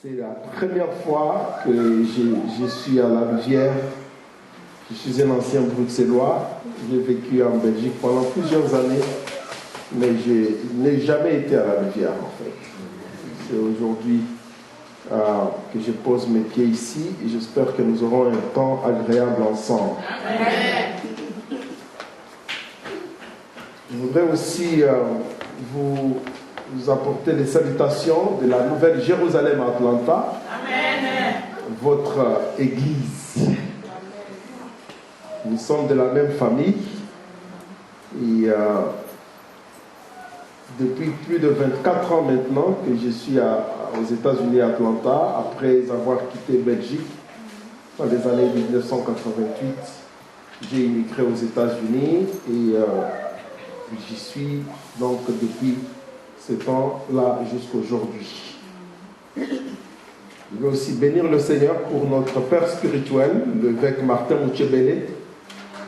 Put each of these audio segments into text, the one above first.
C'est la première fois que je suis à la Rivière. Je suis un ancien bruxellois. J'ai vécu en Belgique pendant plusieurs années, mais je n'ai jamais été à la Rivière en fait. C'est aujourd'hui que je pose mes pieds ici et j'espère que nous aurons un temps agréable ensemble. Je voudrais aussi vous apporter les salutations de la Nouvelle Jérusalem à Atlanta, votre église. Nous sommes de la même famille et depuis plus de 24 ans maintenant que je suis aux États-Unis à Atlanta, après avoir quitté Belgique dans les années 1988. J'ai immigré aux États-Unis et j'y suis donc depuis ce temps-là jusqu'aujourd'hui. Je veux aussi bénir le Seigneur pour notre Père spirituel, l'évêque Martin Muchebele,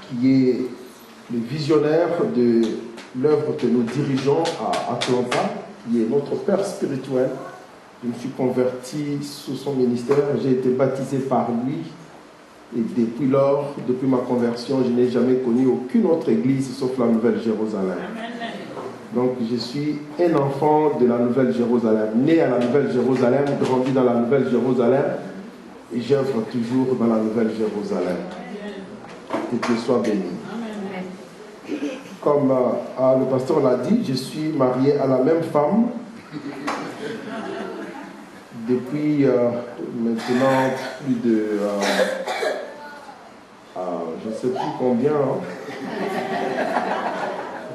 qui est le visionnaire de l'œuvre que nous dirigeons à Atlanta, qui est notre Père spirituel. Je me suis converti sous son ministère, j'ai été baptisé par lui. Et depuis lors, depuis ma conversion, je n'ai jamais connu aucune autre église sauf la Nouvelle Jérusalem. Donc je suis un enfant de la Nouvelle Jérusalem, né à la Nouvelle Jérusalem, grandi dans la Nouvelle Jérusalem, et j'œuvre toujours dans la Nouvelle Jérusalem. Que Dieu soit béni. Comme le pasteur l'a dit, je suis marié à la même femme depuis maintenant plus de... je ne sais plus combien.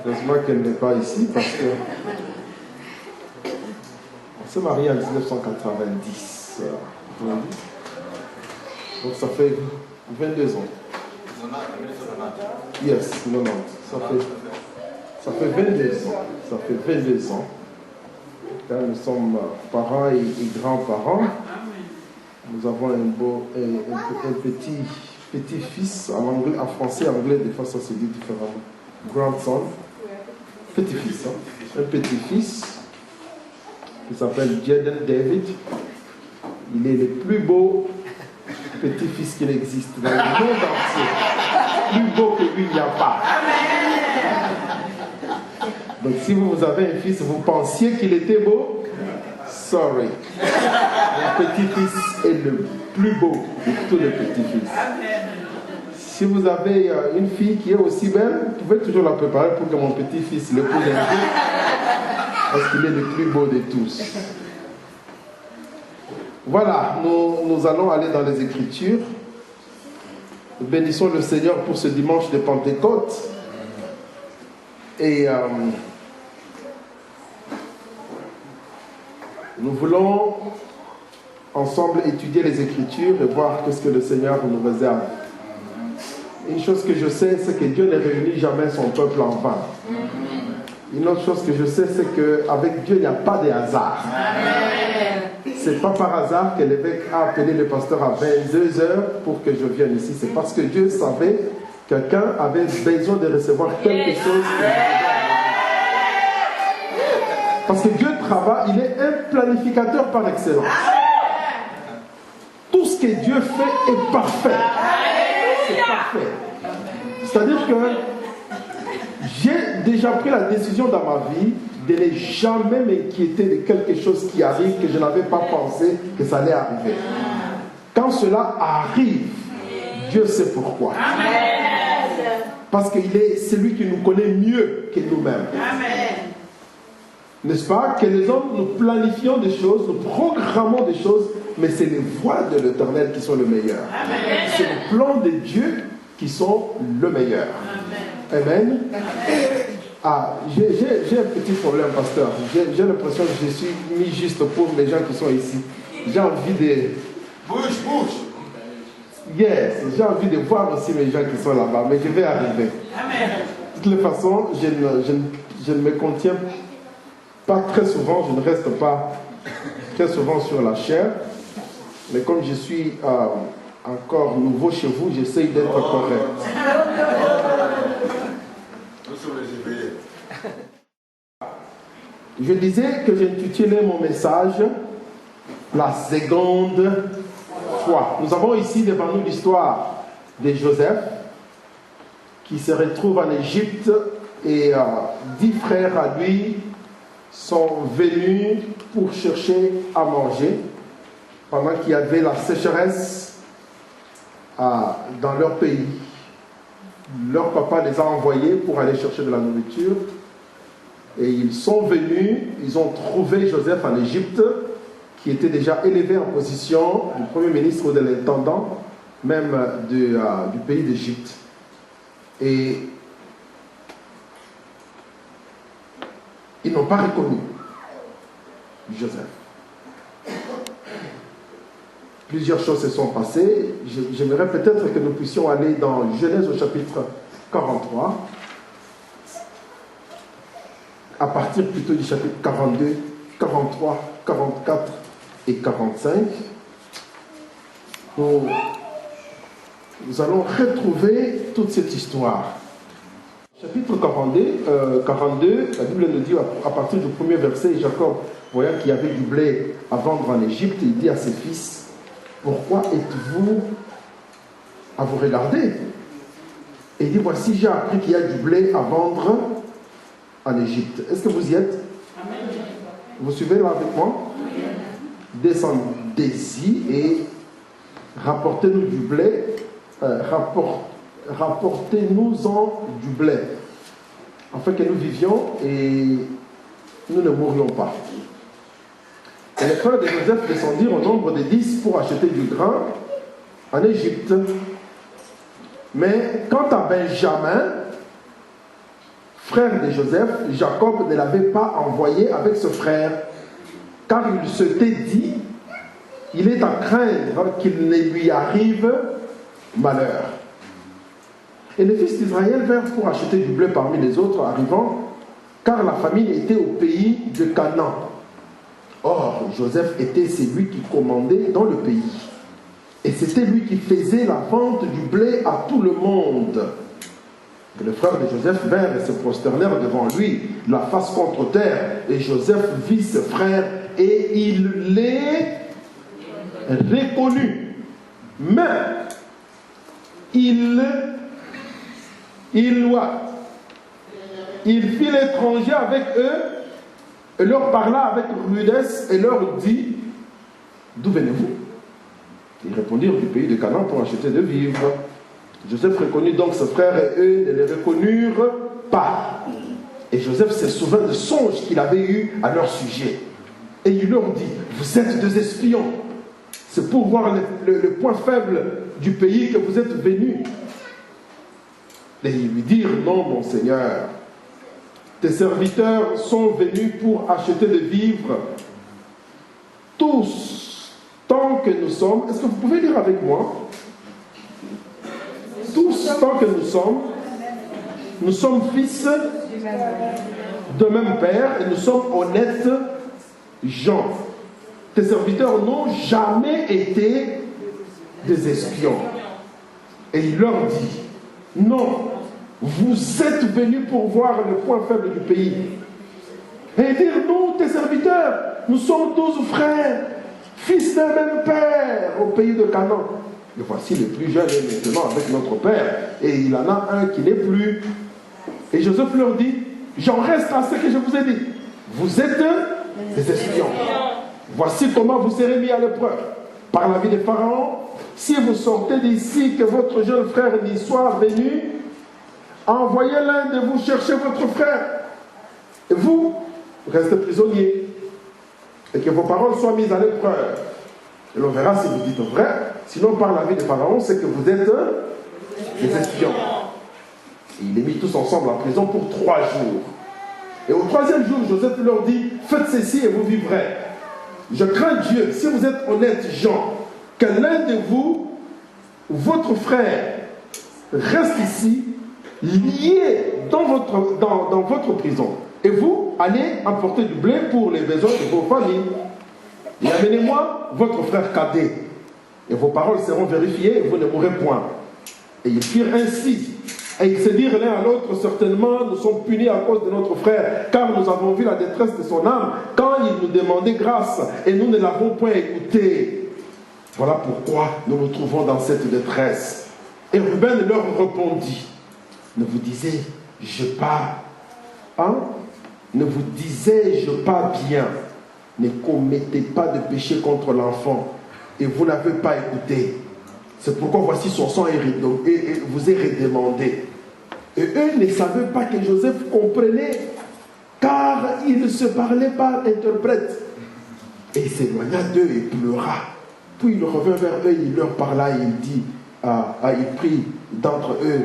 Heureusement qu'elle n'est pas ici parce que on s'est marié en 1990. Donc ça fait 22 ans. Yes, 90. Ça fait 22 ans. Ça fait 22 ans. Là, nous sommes parents et grands-parents. Nous avons un petit-fils en français, en anglais, des fois ça se dit différemment. Grandson. Petit-fils. Un petit-fils qui s'appelle Jaden David. Il est le plus beau petit-fils qu'il existe dans le monde entier. Plus beau que lui, il n'y a pas. Donc si vous avez un fils, vous pensiez qu'il était beau, sorry. Mon petit-fils est le plus beau de tous les petits-fils. Si vous avez une fille qui est aussi belle, vous pouvez toujours la préparer pour que mon petit-fils l'épouse un peu, parce qu'il est le plus beau de tous. Voilà, nous allons aller dans les Écritures. Nous bénissons le Seigneur pour ce dimanche de Pentecôte. Et nous voulons ensemble étudier les Écritures et voir ce que le Seigneur nous réserve. Une chose que je sais, c'est que Dieu ne réunit jamais son peuple en vain. Une autre chose que je sais, c'est qu'avec Dieu, il n'y a pas de hasard. C'est pas par hasard que l'évêque a appelé le pasteur à 22h pour que je vienne ici. C'est parce que Dieu savait que quelqu'un avait besoin de recevoir quelque chose. Parce que Dieu travaille, il est un planificateur par excellence. Tout ce que Dieu fait est parfait. C'est parfait. C'est-à-dire que j'ai déjà pris la décision dans ma vie de ne jamais m'inquiéter de quelque chose qui arrive que je n'avais pas pensé que ça allait arriver. Quand cela arrive, Dieu sait pourquoi. Parce qu'il est celui qui nous connaît mieux que nous-mêmes. N'est-ce pas? Que les hommes, nous planifions des choses, nous programmons des choses, mais c'est les voies de l'Éternel qui sont le meilleur. C'est le plan de Dieu qui sont le meilleur. Amen. J'ai un petit problème, pasteur. J'ai l'impression que je suis mis juste pour les gens qui sont ici. J'ai envie de... Bouge. Yes, j'ai envie de voir aussi les gens qui sont là-bas, mais je vais arriver. De toutes les façons, je ne me contiens pas très souvent, je ne reste pas très souvent sur la chair, mais comme je suis encore nouveau chez vous, j'essaye d'être correct. Je disais que j'intitulais mon message la seconde fois. Nous avons ici devant nous l'histoire de Joseph qui se retrouve en Égypte et 10 frères à lui sont venus pour chercher à manger pendant qu'il y avait la sécheresse dans leur pays. Leur papa les a envoyés pour aller chercher de la nourriture et ils sont venus, ils ont trouvé Joseph en Égypte qui était déjà élevé en position du premier ministre ou de l'intendant même du pays d'Égypte. Et ils n'ont pas reconnu Joseph. Plusieurs choses se sont passées. J'aimerais peut-être que nous puissions aller dans Genèse au chapitre 43, à partir plutôt du chapitre 42, 43, 44 et 45. Nous allons retrouver toute cette histoire. Chapitre 42, la Bible nous dit à partir du premier verset, Jacob, voyant qu'il y avait du blé à vendre en Égypte, il dit à ses fils, pourquoi êtes-vous à vous regarder? Et il dit, voici, j'ai appris qu'il y a du blé à vendre en Égypte. Est-ce que vous y êtes? Vous suivez là avec moi? Descendez-y et rapportez-nous du blé, rapportez-nous-en du blé, afin que nous vivions et nous ne mourions pas. Et les frères de Joseph descendirent au nombre de 10 pour acheter du grain en Égypte. Mais quant à Benjamin, frère de Joseph, Jacob ne l'avait pas envoyé avec ce frère, car il s'était dit, il est à craindre qu'il ne lui arrive malheur. Et les fils d'Israël vinrent pour acheter du blé parmi les autres arrivant, car la famine était au pays de Canaan. Or, Joseph était celui qui commandait dans le pays. Et c'était lui qui faisait la vente du blé à tout le monde. Et les frères de Joseph vinrent et se prosternèrent devant lui, la face contre terre. Et Joseph vit ses frères et il les reconnut. Mais il fit l'étranger avec eux et leur parla avec rudesse et leur dit, d'où venez-vous? Ils répondirent, du pays de Canaan pour acheter de vivres. Joseph reconnut donc ses frères et eux ne les reconnurent pas. Et Joseph se souvint de songes qu'il avait eus à leur sujet. Et il leur dit, vous êtes des espions. C'est pour voir le point faible du pays que vous êtes venus. Et ils lui dirent, non mon Seigneur, tes serviteurs sont venus pour acheter des vivres. Tous, tant que nous sommes, est-ce que vous pouvez lire avec moi? Tous, tant que nous sommes fils de même père et nous sommes honnêtes gens. Tes serviteurs n'ont jamais été des espions. Et il leur dit, non, vous êtes venus pour voir le point faible du pays. Et dire, nous, tes serviteurs, nous sommes 12 frères, fils d'un même père au pays de Canaan. Et voici le plus jeune est maintenant avec notre père, et il en a un qui n'est plus. Et Joseph leur dit, j'en reste à ce que je vous ai dit. Vous êtes des espions. Voici comment vous serez mis à l'épreuve. Par la vie de Pharaon, si vous sortez d'ici, que votre jeune frère n'y soit venu, envoyez l'un de vous chercher votre frère. Et vous, restez prisonniers. Et que vos paroles soient mises à l'épreuve. Et l'on verra si vous dites vrai. Sinon, par la vie de Pharaon, c'est que vous êtes des espions. Et il les mit tous ensemble en prison pour 3 jours. Et au 3e jour, Joseph leur dit, faites ceci et vous vivrez. Je crains Dieu, si vous êtes honnêtes gens, que l'un de vous, votre frère, reste ici, lié dans votre prison. Et vous, allez apporter du blé pour les besoins de vos familles. Et amenez-moi votre frère cadet. Et vos paroles seront vérifiées et vous ne mourrez point. Et ils firent ainsi. Et ils se dirent l'un à l'autre, certainement, nous sommes punis à cause de notre frère, car nous avons vu la détresse de son âme, quand il nous demandait grâce, et nous ne l'avons point écouté. Voilà pourquoi nous nous trouvons dans cette détresse. Et Ruben leur répondit, ne vous disais-je pas, ne vous disais-je pas bien, ne commettez pas de péché contre l'enfant, et vous n'avez pas écouté. C'est pourquoi voici son sang vous est redemandé. Et eux ne savaient pas que Joseph comprenait, car il ne se parlait pas interprète. Et il s'éloigna d'eux et pleura. Puis il revint vers eux, il leur parla et il dit, il prit d'entre eux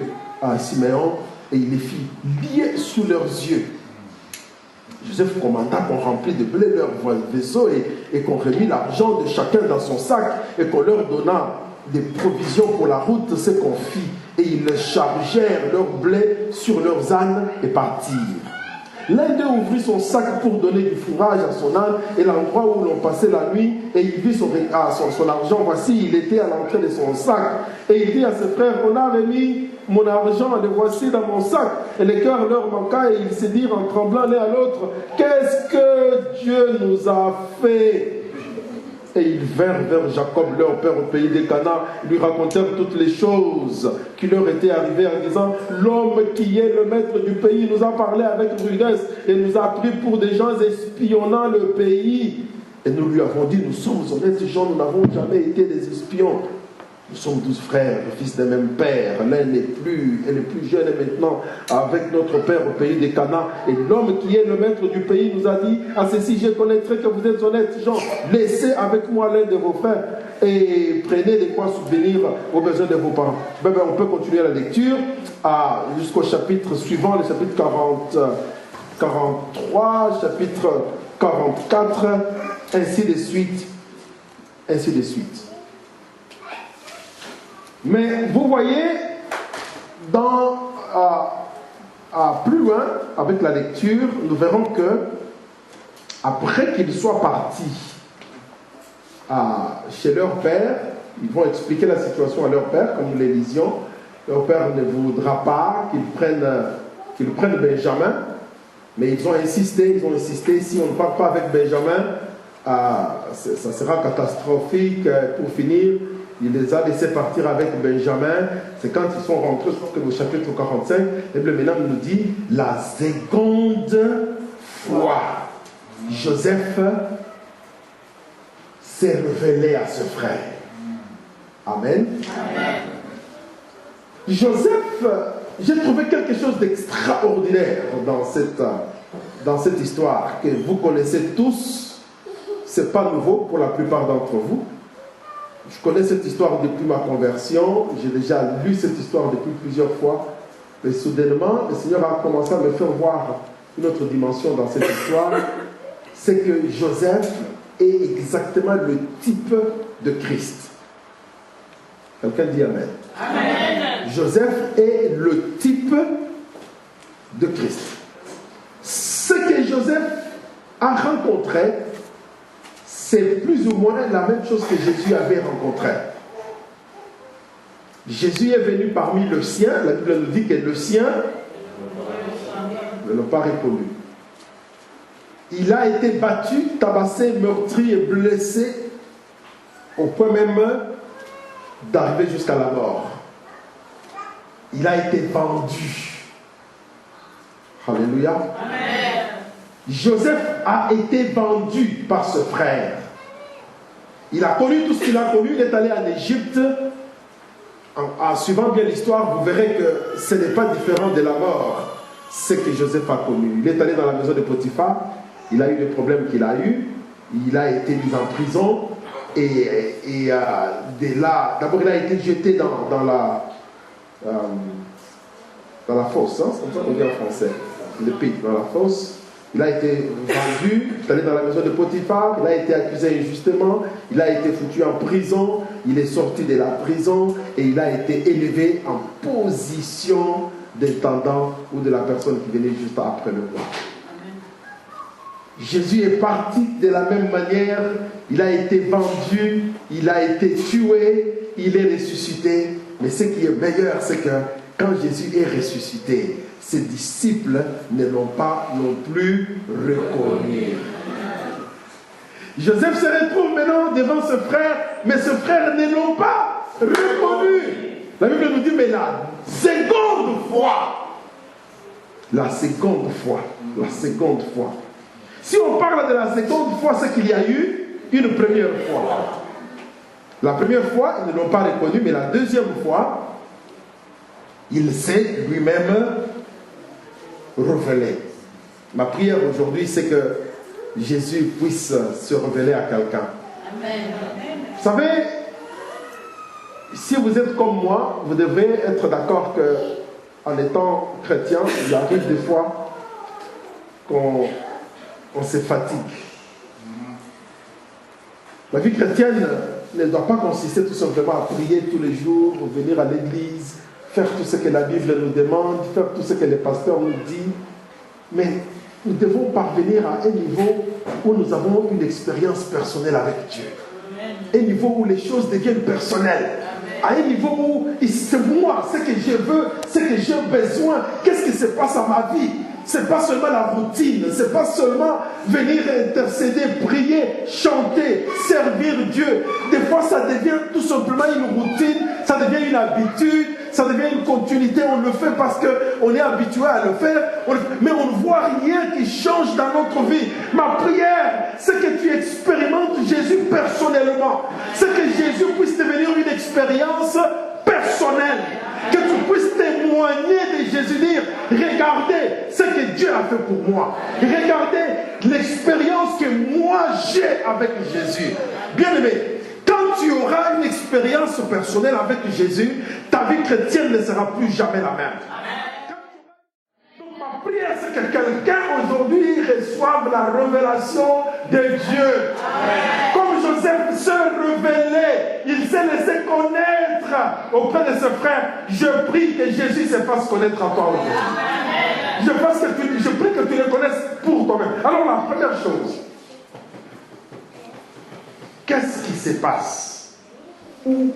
Siméon et il les fit lier sous leurs yeux. Joseph commanda qu'on remplît de blé leurs vaisseaux et qu'on remit l'argent de chacun dans son sac et qu'on leur donna des provisions pour la route, ce qu'on fit. Et ils chargèrent leur blé sur leurs ânes et partirent. L'un d'eux ouvrit son sac pour donner du fourrage à son âne et l'endroit où l'on passait la nuit, et il vit son argent. Voici, il était à l'entrée de son sac. Et il dit à ses frères, on a remis mon argent, le voici dans mon sac. Et le cœur leur manqua et ils se dirent en tremblant l'un à l'autre, qu'est-ce que Dieu nous a fait? Et ils vinrent vers Jacob, leur père, au pays des Canaan, lui racontèrent toutes les choses qui leur étaient arrivées en disant, l'homme qui est le maître du pays nous a parlé avec rudesse et nous a pris pour des gens espionnant le pays. Et nous lui avons dit, nous sommes honnêtes gens, nous n'avons jamais été des espions. Nous sommes 12 frères, fils d'un même père. L'un n'est plus jeune est maintenant avec notre père au pays des Canaan. Et l'homme qui est le maître du pays nous a dit, à ceci je connaîtrai que vous êtes honnêtes gens. Laissez avec moi l'un de vos frères et prenez de quoi subvenir aux besoins de vos parents. On peut continuer la lecture jusqu'au chapitre suivant, le chapitre 43, chapitre 44, ainsi de suite. Ainsi de suite. Mais vous voyez, plus loin, avec la lecture, nous verrons que, après qu'ils soient partis chez leur père, ils vont expliquer la situation à leur père, comme nous les lisions. Leur père ne voudra pas qu'ils prennent Benjamin, mais ils ont insisté, si on ne part pas avec Benjamin, ça sera catastrophique. Pour finir, il les a laissés partir avec Benjamin. C'est quand ils sont rentrés, je crois que au chapitre 45, et le maintenant nous dit la seconde fois, Joseph s'est révélé à ce frère. Amen. Amen. Joseph, j'ai trouvé quelque chose d'extraordinaire dans cette histoire que vous connaissez tous. C'est pas nouveau pour la plupart d'entre vous. Je connais cette histoire depuis ma conversion. J'ai déjà lu cette histoire depuis plusieurs fois. Mais soudainement, le Seigneur a commencé à me faire voir une autre dimension dans cette histoire. C'est que Joseph est exactement le type de Christ. Quelqu'un dit Amen. Amen. Joseph est le type de Christ. Ce que Joseph a rencontré, c'est plus ou moins la même chose que Jésus avait rencontré. Jésus est venu parmi le sien. La Bible nous dit que le sien ne l'a pas reconnu. Il a été battu, tabassé, meurtri et blessé au point même d'arriver jusqu'à la mort. Il a été vendu. Alléluia. Amen. Joseph a été vendu par ce frère. Il a connu tout ce qu'il a connu. Il est allé en Égypte. En suivant bien l'histoire, vous verrez que ce n'est pas différent de la mort, ce que Joseph a connu. Il est allé dans la maison de Potiphar. Il a eu les problèmes qu'il a eu. Il a été mis en prison. Et de là, d'abord il a été jeté dans la fosse. Hein, c'est comme ça qu'on dit en français. Le pays, dans la fosse. Il a été vendu, il est allé dans la maison de Potiphar, il a été accusé injustement, il a été foutu en prison, il est sorti de la prison et il a été élevé en position d'intendant ou de la personne qui venait juste après le roi. Jésus est parti de la même manière, il a été vendu, il a été tué, il est ressuscité, mais ce qui est meilleur, c'est quand Jésus est ressuscité, ses disciples ne l'ont pas non plus reconnu. Joseph se retrouve maintenant devant ce frère, mais ce frère ne l'ont pas reconnu. La Bible nous dit, mais la seconde fois, la seconde fois. Si on parle de la seconde fois, c'est qu'il y a eu une première fois. La première fois, ils ne l'ont pas reconnu, mais la deuxième fois, il s'est lui-même révélé. Ma prière aujourd'hui, c'est que Jésus puisse se révéler à quelqu'un. Vous savez, si vous êtes comme moi, vous devez être d'accord qu'en étant chrétien, il arrive des fois qu'on se fatigue. La vie chrétienne ne doit pas consister tout simplement à prier tous les jours, venir à l'église, faire tout ce que la Bible nous demande, faire tout ce que les pasteurs nous disent. Mais nous devons parvenir à un niveau où nous avons une expérience personnelle avec Dieu. Un niveau où les choses deviennent personnelles. À un niveau où c'est moi, ce que je veux, ce que j'ai besoin, qu'est-ce qui se passe à ma vie. C'est pas seulement la routine, c'est pas seulement venir intercéder, prier, chanter, servir Dieu. Des fois, ça devient tout simplement une routine, ça devient une habitude, ça devient une continuité. On le fait parce qu'on est habitué à le faire, mais on ne voit rien qui change dans notre vie. Ma prière, c'est que tu expérimentes Jésus personnellement. C'est que Jésus puisse devenir une expérience personnelle. Que tu puisses témoigner de Jésus, dire, regardez ce que Dieu a fait pour moi. Regardez l'expérience que moi j'ai avec Jésus. Bien aimé, quand tu auras une expérience personnelle avec Jésus, ta vie chrétienne ne sera plus jamais la même. Donc ma prière, c'est que quelqu'un aujourd'hui reçoive la révélation de Dieu. Comme Joseph se révélait, il s'est laissé connaître auprès de ses frères. Je prie que Jésus se fasse connaître à toi aujourd'hui. Je prie que tu le connaisses pour toi-même. Alors la première chose, qu'est-ce qui se passe? Ou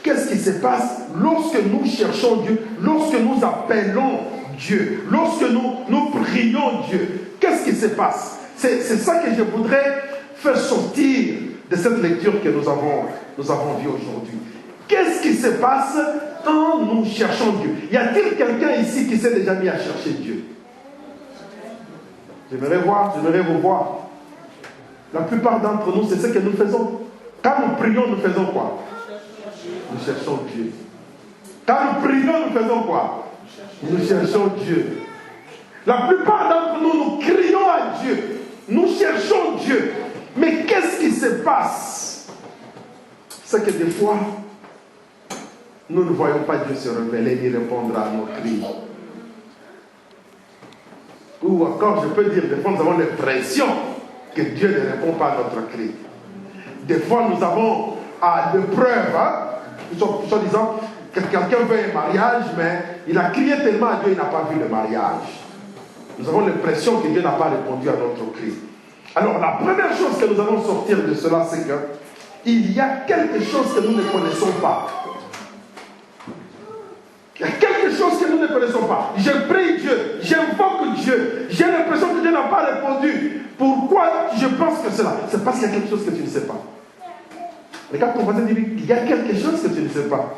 qu'est-ce qui se passe lorsque nous cherchons Dieu, lorsque nous appelons Dieu, lorsque nous prions Dieu? Qu'est-ce qui se passe? C'est ça que je voudrais faire sortir de cette lecture que nous avons vue aujourd'hui. Qu'est-ce qui se passe quand nous cherchons Dieu? Y a-t-il quelqu'un ici qui s'est déjà mis à chercher Dieu? J'aimerais vous voir. La plupart d'entre nous, c'est ce que nous faisons. Quand nous prions, nous faisons quoi? Nous cherchons Dieu. Quand nous prions, nous faisons quoi? Nous cherchons Dieu. La plupart d'entre nous, nous crions à Dieu. Nous cherchons Dieu. Mais qu'est-ce qui se passe? C'est que des fois, nous ne voyons pas Dieu se révéler ni répondre à nos cris. Ou encore, je peux dire, des fois, nous avons l'impression que Dieu ne répond pas à notre cri. Des fois, nous avons des preuves, soi-disant, que quelqu'un veut un mariage, mais il a crié tellement à Dieu, il n'a pas vu le mariage. Nous avons l'impression que Dieu n'a pas répondu à notre cri. Alors, la première chose que nous allons sortir de cela, c'est qu'il y a quelque chose que nous ne connaissons pas. Il y a quelque chose que nous ne connaissons pas. Je prie Dieu, j'invoque Dieu, j'ai l'impression que Dieu n'a pas répondu. Pourquoi je pense que cela? C'est parce qu'il y a quelque chose que tu ne sais pas. Regarde ton voisin, dis-lui, il y a quelque chose que tu ne sais pas.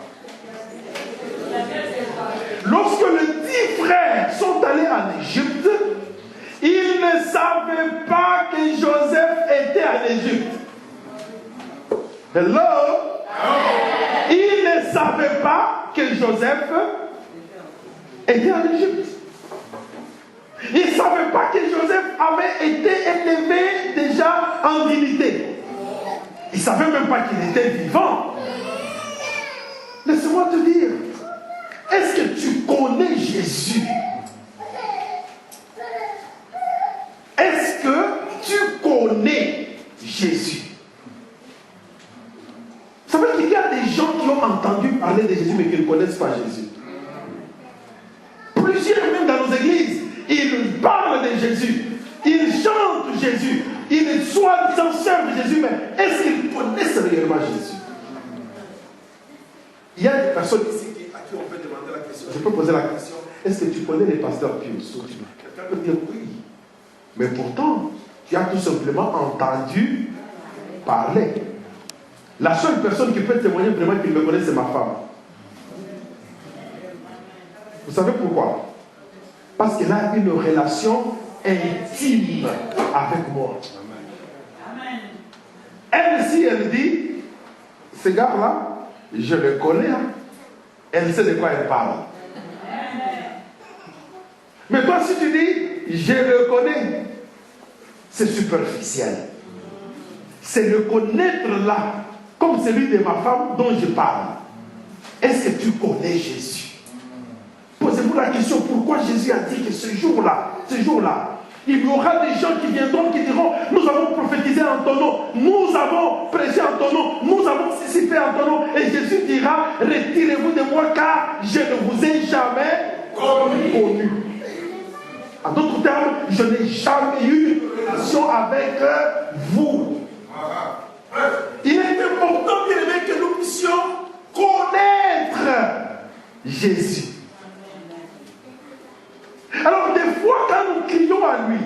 Lorsque les 10 frères sont allés en Égypte, ils ne savaient pas que Joseph était en Égypte. Hello? Ils ne savaient pas que Joseph était en Égypte. Ils ne savaient pas que Joseph avait été élevé déjà en dignité. Ils ne savaient même pas qu'il était vivant. Laisse-moi te dire, est-ce que tu connais Jésus? Est-ce que tu connais Jésus? Ça veut dire qu'il y a des gens qui ont entendu parler de Jésus mais qui ne connaissent pas Jésus. Plusieurs même dans nos églises, ils parlent de Jésus, ils chantent Jésus, ils soi-disant servent Jésus, mais est-ce qu'ils connaissent réellement Jésus? Il y a une personne ici à qui on peut demander la question, Je peux poser la question, est-ce que tu connais les pasteurs Pius? Quelqu'un peut dire oui. Mais pourtant, tu as tout simplement entendu parler. La seule personne qui peut témoigner vraiment qu'il me connaît, c'est ma femme. Vous savez pourquoi? Parce qu'elle a une relation intime avec moi. Elle, si elle dit, ce gars-là, je le connais, hein. Elle sait de quoi elle parle. Mais toi, si tu dis, je le connais, c'est superficiel. C'est le connaître là, comme celui de ma femme dont je parle. Est-ce que tu connais Jésus? Posez-vous la question, pourquoi Jésus a dit que ce jour-là, il y aura des gens qui viendront, qui diront, nous avons prophétisé en ton nom, nous avons prêché en ton nom, nous avons ceci fait en ton nom. Et Jésus dira, retirez-vous de moi car je ne vous ai jamais connu. En d'autres termes, je n'ai jamais eu une relation avec vous. Il est important, bien aimé, que nous puissions connaître Jésus. Alors des fois quand nous crions à lui,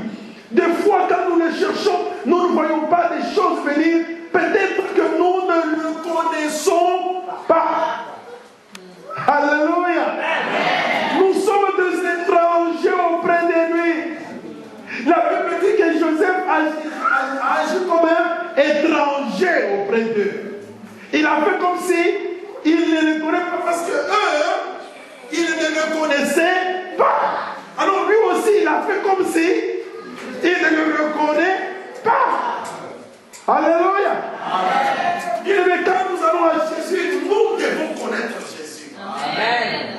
des fois quand nous le cherchons, nous ne voyons pas des choses venir. Peut-être que nous ne le connaissons pas. Alléluia. Nous sommes des étrangers auprès de lui. La Bible dit que Joseph a agi comme un étranger auprès d'eux. Il a fait comme si il ne le connaissait pas parce que eux, ils ne le connaissaient pas. Alors lui aussi, il a fait comme si il ne le reconnaît pas. Alléluia. Il est quand nous allons à Jésus, nous devons connaître Jésus. Amen.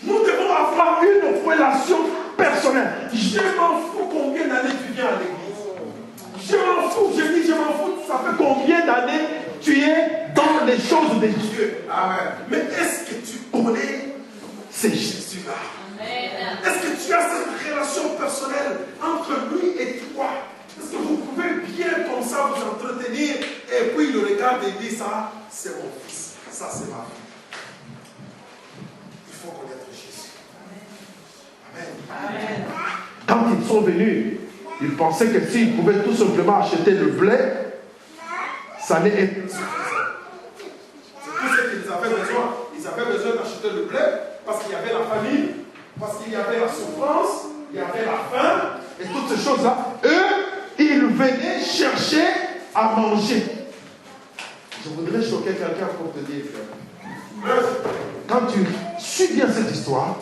Nous devons avoir une relation personnelle. Je m'en fous combien d'années tu viens à l'église. Je m'en fous, je dis je m'en fous, ça fait combien d'années tu es dans les choses de Dieu. Amen. Mais est-ce que tu connais ce Jésus-là? Est-ce que tu as cette relation personnelle entre lui et toi? Est-ce que vous pouvez bien comme ça vous entretenir et puis le regarder et dire ça, c'est mon fils, ça c'est ma fille. Il faut connaître Jésus. Amen. Quand ils sont venus, ils pensaient que s'ils pouvaient tout simplement acheter le blé, ça allait être suffisant. C'est tout ce qu'ils avaient besoin. Ils avaient besoin d'acheter le blé parce qu'il y avait la famine. Parce qu'il y avait la souffrance, il y avait la faim, et toutes ces choses-là. Eux, ils venaient chercher à manger. Je voudrais choquer quelqu'un pour te dire, frère. Quand tu suis bien cette histoire,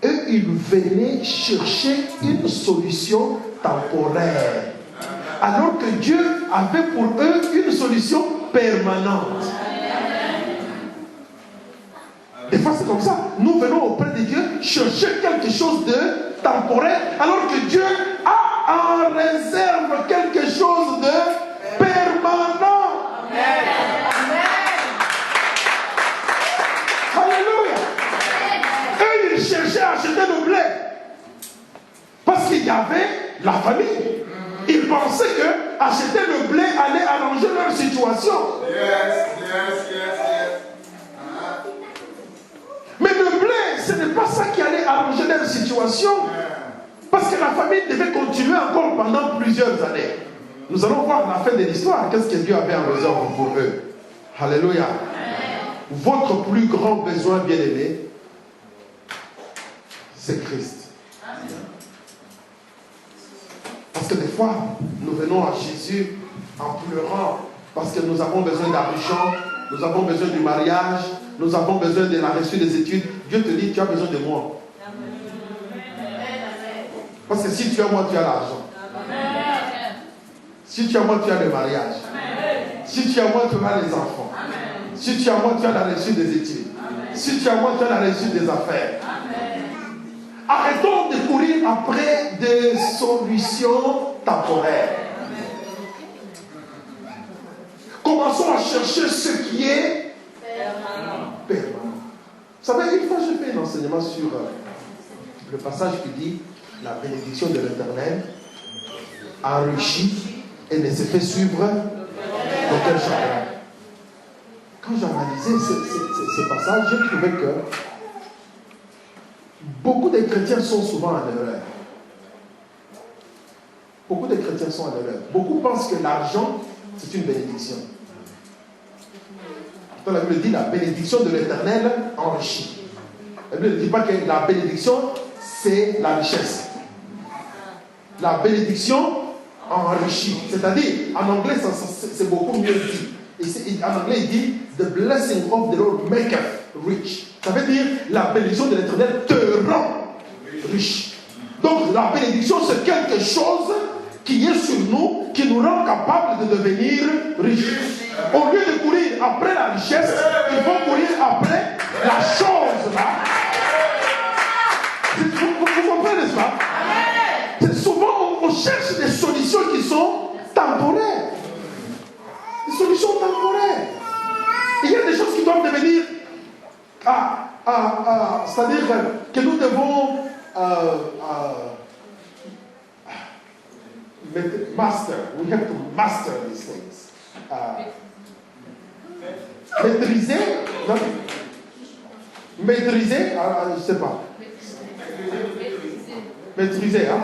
eux, ils venaient chercher une solution temporaire. Alors que Dieu avait pour eux une solution permanente. Des fois, c'est comme ça. Nous venons auprès de Dieu chercher quelque chose de temporaire, alors que Dieu a en réserve quelque chose de permanent. Amen. Alléluia. Eux, ils cherchaient à acheter le blé parce qu'il y avait la famine. Ils pensaient que acheter le blé allait arranger leur situation. Yes. Mais le blé, ce n'est pas ça qui allait arranger leur situation. Parce que la famille devait continuer encore pendant plusieurs années. Nous allons voir la fin de l'histoire. Qu'est-ce que Dieu avait en réserve pour eux? Alléluia. Votre plus grand besoin, bien-aimé, c'est Christ. Parce que des fois, nous venons à Jésus en pleurant parce que nous avons besoin d'argent, nous avons besoin du mariage, nous avons besoin de la reçue des études. Dieu te dit, tu as besoin de moi. Parce que si tu as moi, tu as l'argent. Si tu as moi, tu as le mariage. Si tu as moi, tu as les enfants. Si tu as moi, tu as la reçue des études. Si tu as moi, tu as la reçue des affaires. Arrêtons de courir après des solutions temporaires. Commençons à chercher ce qui est permanent. Vous savez, une fois j'ai fait un enseignement sur le passage qui dit la bénédiction de l'Éternel enrichit et ne se fait suivre d'aucun chagrin. Quand j'ai analysé ce passage, j'ai trouvé que Beaucoup de chrétiens sont souvent en erreur. Beaucoup de chrétiens sont en erreur. Beaucoup pensent que l'argent, c'est une bénédiction. Pourtant, la Bible dit la bénédiction de l'Éternel enrichit. La Bible ne dit pas que la bénédiction, c'est la richesse. La bénédiction enrichit. C'est-à-dire, en anglais, c'est beaucoup mieux dit. Et en anglais, il dit The blessing of the Lord maketh rich. Ça veut dire la bénédiction de l'Éternel te rend riche. Donc, la bénédiction, c'est quelque chose qui est sur nous, qui nous rend capables de devenir riches. Au lieu de courir après la richesse, il faut courir après la chose là. Vous comprenez, n'est-ce pas? Souvent, on cherche des solutions qui sont temporaires. Des solutions temporaires. Il y a des choses qui doivent devenir c'est-à-dire que nous devons master. We have to master these things. Maîtriser, non? Maîtriser, je ne sais pas. Maîtriser, hein?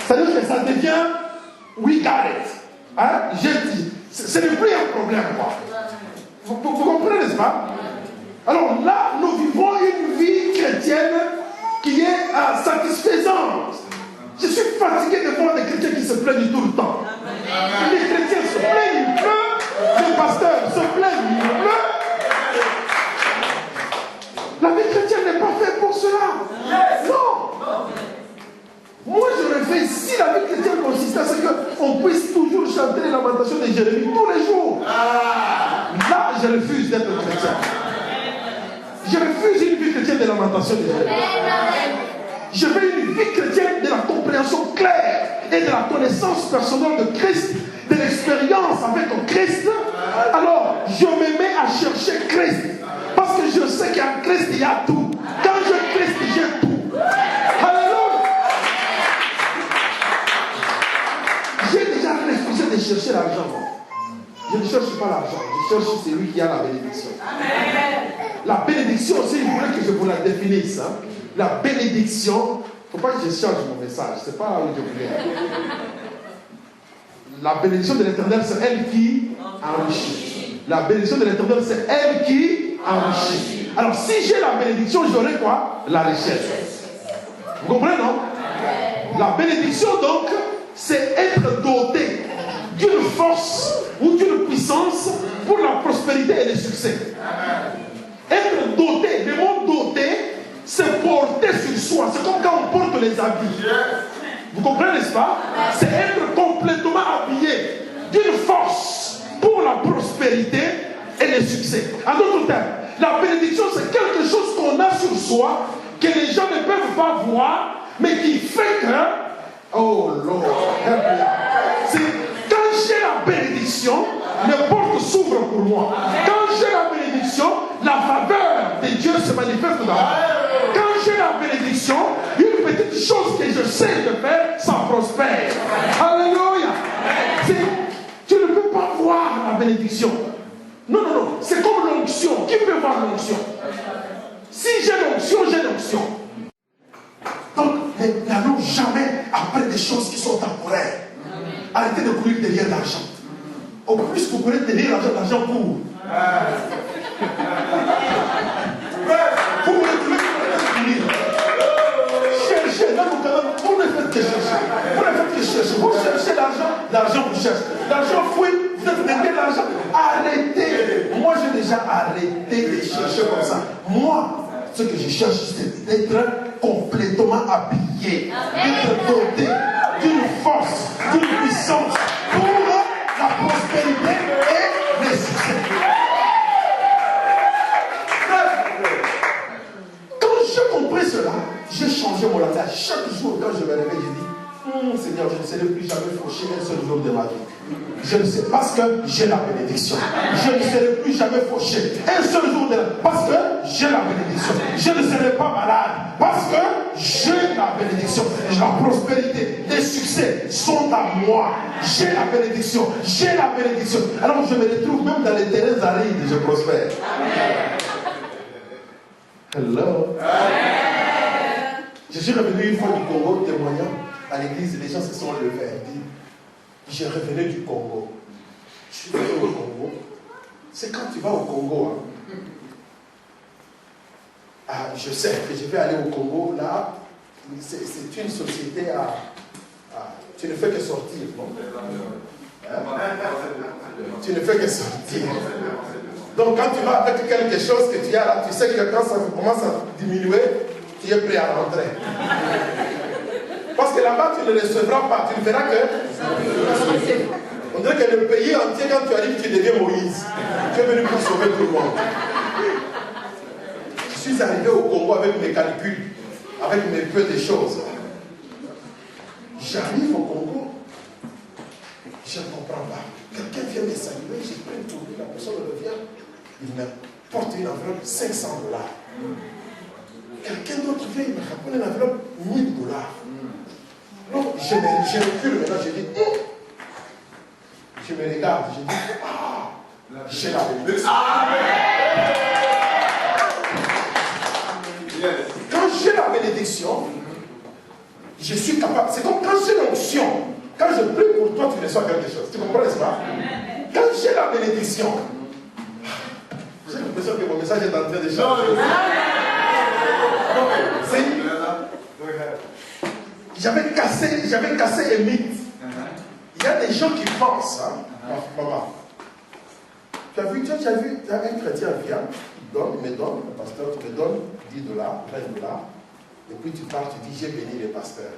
C'est-à-dire que ça devient we got it. Hein? J'ai dit. Ce n'est plus un problème, quoi. Vous comprenez, n'est-ce pas? Alors là, nous vivons une vie chrétienne qui est satisfaisante. Je suis fatigué de voir des chrétiens qui se plaignent tout le temps. Les chrétiens se plaignent, il pleut. Les pasteurs se plaignent, il pleut. La vie chrétienne n'est pas faite pour cela. Non. Moi, je rêvais, si la vie chrétienne consistait à ce qu'on puisse toujours chanter les lamentations de Jérémie tous les jours. Là, je refuse d'être chrétien. Je refuse une vie chrétienne de lamentation de Jérémie. Je veux une vie chrétienne de la compréhension claire et de la connaissance personnelle de Christ, de l'expérience avec Christ. Alors, je me mets à chercher Christ. Parce que je sais qu'en Christ, il y a tout. Quand j'ai Christ, j'ai tout. Alléluia. J'ai déjà refusé de chercher l'argent. Je ne cherche pas l'argent. Je cherche celui qui a la bénédiction. La bénédiction aussi, il voulait que je vous la définisse. Hein. La bénédiction, il ne faut pas que je change mon message. Ce n'est pas là où je voulais. La bénédiction de l'Éternel, c'est elle qui enrichit. La bénédiction de l'Éternel, c'est elle qui enrichit. Alors, si j'ai la bénédiction, j'aurai quoi? La richesse. Vous comprenez, non? La bénédiction, donc, c'est être doté d'une force ou d'une puissance pour la prospérité et le succès. Être doté, le mot doté, c'est porter sur soi. C'est comme quand on porte les habits. Vous comprenez, n'est-ce pas? C'est être complètement habillé d'une force pour la prospérité et le succès. En d'autres termes, la bénédiction, c'est quelque chose qu'on a sur soi, que les gens ne peuvent pas voir, mais qui fait que, oh Lord, help me. C'est quand j'ai la bénédiction, les portes s'ouvrent pour moi. Quand j'ai la bénédiction, la faveur de Dieu se manifeste dans moi. Quand j'ai la bénédiction, une petite chose que je sais de faire, ça prospère. Alléluia. Tu ne peux pas voir la bénédiction. Non, non, non. C'est comme l'onction. Qui peut voir l'onction? Si j'ai l'onction, j'ai l'onction. Donc, n'allons jamais après des choses qui sont temporaires. Arrêtez de courir derrière l'argent. Au plus vous courez derrière l'argent court. Vous courir. Cherchez, là vous ne faites que chercher. Vous ne faites que chercher. Vous cherchez l'argent, l'argent vous cherche. L'argent fouille, vous êtes derrière l'argent. Arrêtez. Moi j'ai déjà arrêté de chercher comme ça. Moi, ce que je cherche, c'est d'être complètement habillé, d'être doté d'une force, d'une puissance pour la prospérité et le succès. Quand j'ai compris cela, j'ai changé mon langage. Chaque jour, quand je me réveille, je dis Seigneur, je ne serai plus jamais fauché un seul jour de ma vie. Je ne sais, parce que j'ai la bénédiction. Je ne serai plus jamais fauché un seul jour de la vie. Parce que j'ai la bénédiction. Je ne serai pas malade. Parce que j'ai la bénédiction. La prospérité, les succès sont à moi. J'ai la bénédiction. J'ai la bénédiction. Alors je me retrouve même dans les terrains arides, je prospère. Hello. Je suis revenu une fois du Congo témoignant à l'église, les gens se sont levés et dit, je revenais du Congo. Je suis venu au Congo. C'est quand tu vas au Congo. Hein. Ah, je sais que je vais aller au Congo. Là, c'est une société tu ne fais que sortir. Non? Tu ne fais que sortir. Donc quand tu vas avec quelque chose que tu as là, tu sais que quand ça commence à diminuer, tu es prêt à rentrer. Parce que là-bas, tu ne recevras pas. Tu ne verras que... On dirait que le pays entier, quand tu arrives, tu deviens Moïse. Tu es venu pour sauver tout le monde. Je suis arrivé au Congo avec mes calculs, avec mes peu de choses. J'arrive au Congo, je ne comprends pas. Quelqu'un vient me saluer, j'ai pris une tournée, la personne revient, il me porte une enveloppe $500. Quelqu'un d'autre vient, il me rapporte une enveloppe $1000. Donc, je recule maintenant, je dis, oh! Je me regarde, je dis, ah! J'ai la bénédiction. Quand j'ai la bénédiction, je suis capable. C'est comme quand j'ai l'onction. Quand je prie pour toi, tu reçois quelque chose. Tu comprends, n'est-ce pas? Quand j'ai la bénédiction, j'ai l'impression que mon message est en train de changer. J'avais cassé les mythes. Il y a des gens qui pensent, hein, maman, tu as vu, un chrétien vient, il me donne, le pasteur, tu me donnes $10, $20, et puis tu pars, tu dis, j'ai béni le pasteur.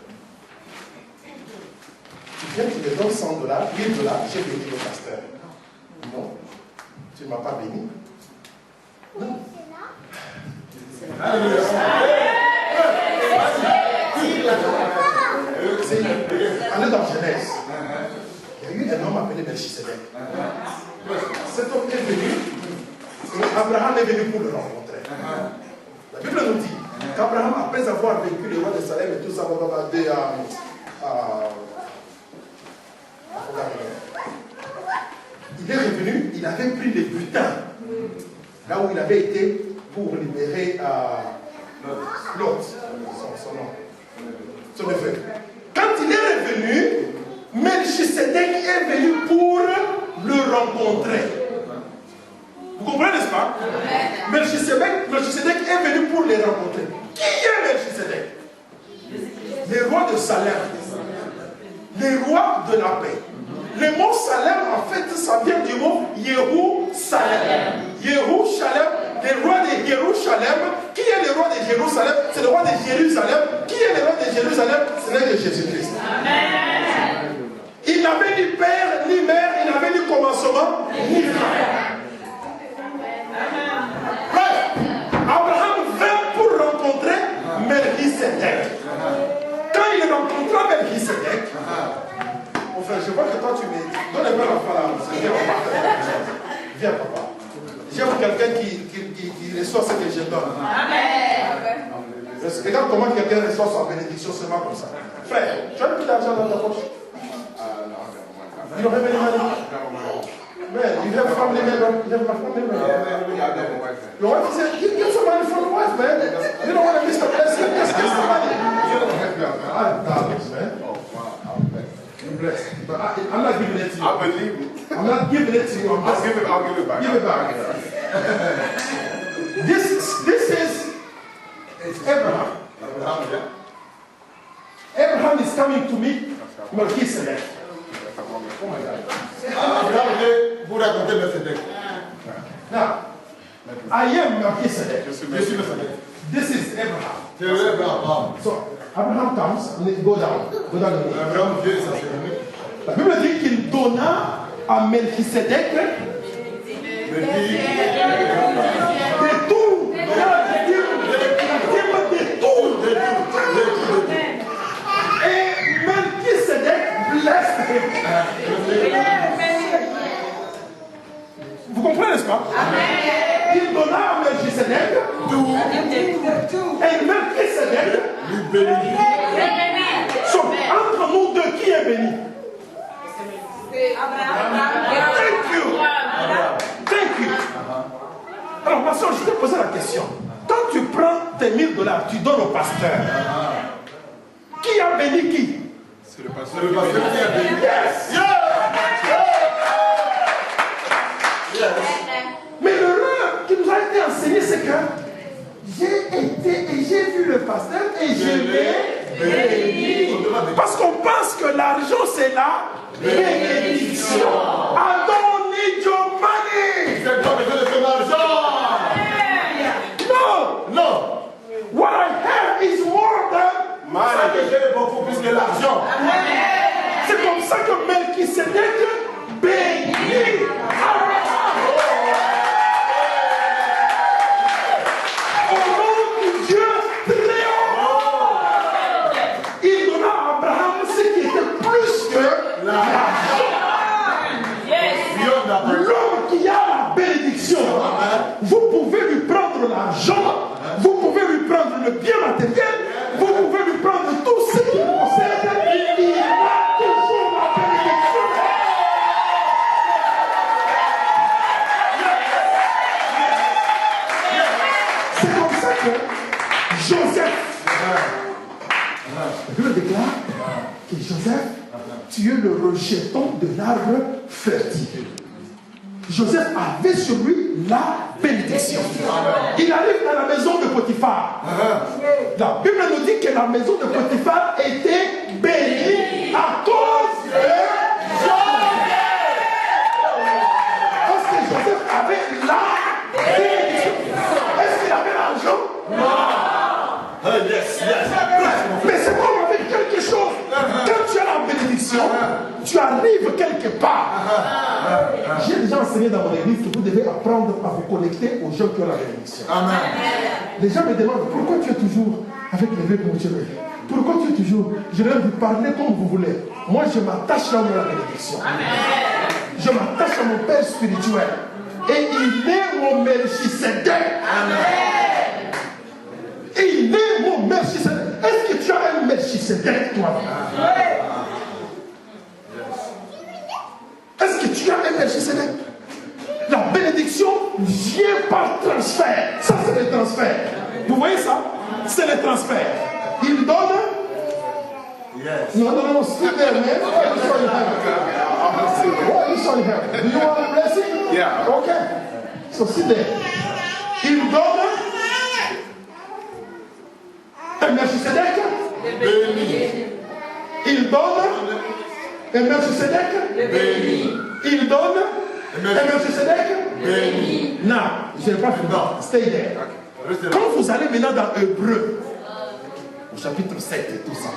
Tu viens, tu me donnes $100, $1000, j'ai béni le pasteur. Non, tu ne m'as pas béni. Non. Allez dans Genèse. Il y a eu un homme appelé Melchisedec. Cet homme est venu, et Abraham est venu pour le rencontrer. La Bible nous dit qu'Abraham, après avoir vécu le roi de Salem et tout ça, il est revenu, il avait pris les butins, là où il avait été pour libérer Lot, son nom, son neveu. Quand il est revenu, Melchisedec est venu pour le rencontrer. Vous comprenez, n'est-ce pas? Melchisedec est venu pour les rencontrer. Qui est Melchisedec? Le roi de Salem. Le roi de la paix. Le mot Salem, en fait, ça vient du mot Jérusalem. Jérusalem, le roi de Jérusalem. Qui est le roi de Jérusalem? C'est le roi de Jérusalem. Qui est le roi de Jérusalem? C'est le de Jésus-Christ. Il n'avait ni père, ni mère, il n'avait ni commencement, ni fin. Abraham vint pour rencontrer Melchisedec. Quand il rencontra Melchisedec, enfin, je vois que toi tu me... Donne-moi l'enfant là, viens papa. J'aime quelqu'un qui reçoit ce que je donne. Amen. Regarde comment quelqu'un reçoit sa bénédiction seulement comme ça. Frère, tu as plus d'argent dans ta poche? You don't have any money? Man, you have a family member? You have a family member? Your wife said, get some money from the wife, man. You don't want to miss the blessing. Just get some money. You don't have $5, man. Oh, wow. You're blessed. But I'm not giving it to you. I believe it. I'm not giving it to you. I'll give it back. Give it back. This is Abraham. Abraham is coming to meet Melchizedek. Oh my God. Now, I am Melchizedek. This is Abraham. So, Abraham comes, go down. Go down. La Bible dit qu'il donna à Melchizedek de tout. Et Melchizedek blessed him. Vous comprenez, n'est-ce pas? Il donna à Melchizedek tout. Et Melchizedek lui bénit. So, entre nous deux, qui est béni? Thank you. Thank you. Alors, ma soeur, je t'ai posé la question. Quand tu prends tes $1000, tu donnes au pasteur. béni qui? C'est le pasteur qui a béni. Yes! Mais l'erreur qui nous a été enseignée, c'est que j'ai été et j'ai vu le pasteur et je l'ai béni. Parce qu'on pense que l'argent, c'est la bénédiction. I don't need your money. C'est pas besoin de ton argent. No. Non. What I have is more than Ça que j'ai beaucoup plus que l'argent. C'est comme ça que Melchisedec bénit Abraham. Au nom du Dieu très haut. Il donna à Abraham ce qui était plus que l'argent. L'homme qui a la bénédiction, vous pouvez lui prendre l'argent, vous pouvez lui prendre le bien matériel, vous pouvez lui prendre tout ce qu'il possède, il a toujours la bénédiction. C'est comme ça que Joseph, la Bible déclare que Joseph, tu es le rejeton de l'arbre fertile. Joseph avait sur lui la bénédiction. Il arrive dans la maison de Potiphar. La Bible nous dit que la maison de Potiphar était bénie à cause de Joseph. Parce que Joseph avait la bénédiction. Est-ce qu'il avait l'argent? Non. Mais c'est comme avec quelque chose. Quand tu as la bénédiction, tu arrives quelque part. J'ai déjà enseigné dans mon église que vous devez apprendre à vous connecter aux gens qui ont la bénédiction. Amen. Les gens me demandent pourquoi tu es toujours avec les vieux ponctuels. Pourquoi tu es toujours. Je vais vous parler comme vous voulez. Moi, je m'attache à la bénédiction. Amen. Je m'attache à mon père spirituel. Et il est mon Melchisedec. Amen. Et il est mon Melchisedec. Est-ce que tu as un Melchisedec, toi? Est-ce que tu as un Melchisedec? La bénédiction vient par transfert. Ça, c'est le transfert. Vous voyez ça? C'est le transfert. Il donne. Yes. No, sit there, man. Why you showing heaven? Why you showing heaven? Do you want a blessing? Yeah. Okay. So sit there. Il donne un Melchisedec béni. Il donne un Melchisedec béni. Il donne un Melchisedec béni. Non, je n'ai pas fini. Non, stay there. Okay. Quand vous allez maintenant dans Hébreu, au chapitre 7 et tout ça,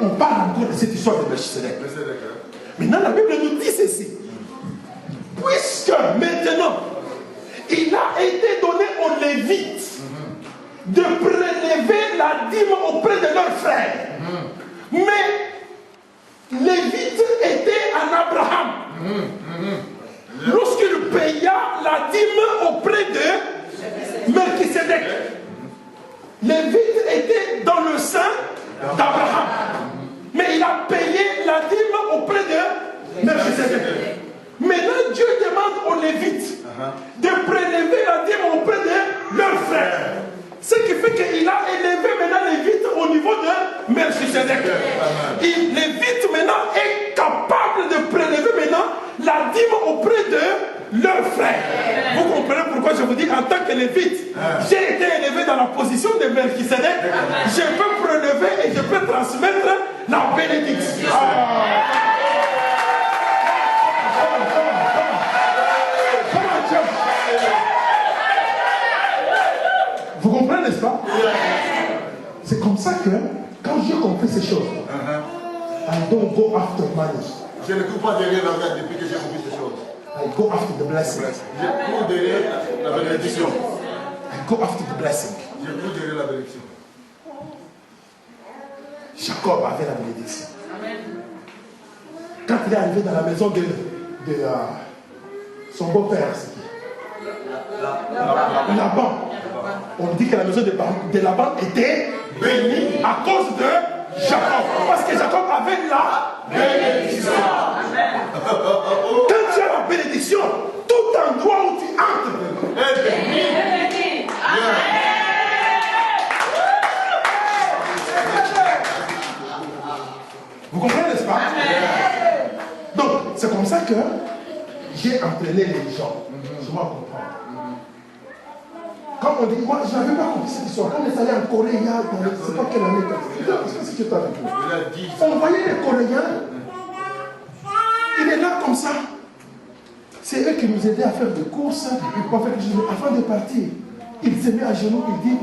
on parle encore de cette histoire de Melchisedec. Maintenant, la Bible nous dit ceci. Puisque maintenant, il a été donné aux Lévites de prélever la dîme auprès de leurs frères. Mais Lévite était en Abraham. Lorsqu'il paya la dîme auprès de Melchisedec, Lévite était dans le sein d'Abraham. Mais il a payé la dîme auprès de Melchisedec. Maintenant, Dieu demande aux Lévites de prélever la dîme auprès de leurs frères. Ce qui fait qu'il a élevé maintenant Lévite au niveau de Melchisedec. Et Lévite maintenant est capable de prélever maintenant la dîme auprès de leurs frères. Vous comprenez pourquoi je vous dis, en tant que Lévite, j'ai été élevé dans la position de Melchisedec. Je peux prélever et je peux transmettre la bénédiction. Vous comprenez, n'est-ce pas? C'est comme ça que, quand j'ai compris ces choses, I don't go after money. Je ne cours pas derrière l'argent depuis que j'ai compris ces choses. I go after the blessing. Je cours derrière la bénédiction. I go after the blessing. Je cours derrière la bénédiction. Jacob avait la bénédiction. Quand il est arrivé dans la maison de son beau-père, c'est qui? Laban. On dit que la maison de Laban était bénie à cause de Jacob. Parce que Jacob avait la bénédiction. Quand tu as la bénédiction, tout endroit où tu entres est béni. Vous comprenez, n'est-ce pas? Donc, c'est comme ça que j'ai entraîné les gens. Je dois comprendre. Quand on dit, moi, je n'avais pas compris cette histoire. Quand on est allé en Corée, il y a, c'est pas quelle année, qu'est-ce que tu as avec nous? On voyait les Coréens, il est là comme ça. C'est eux qui nous aidaient à faire des courses, avant de partir. Il se met à genoux, il dit,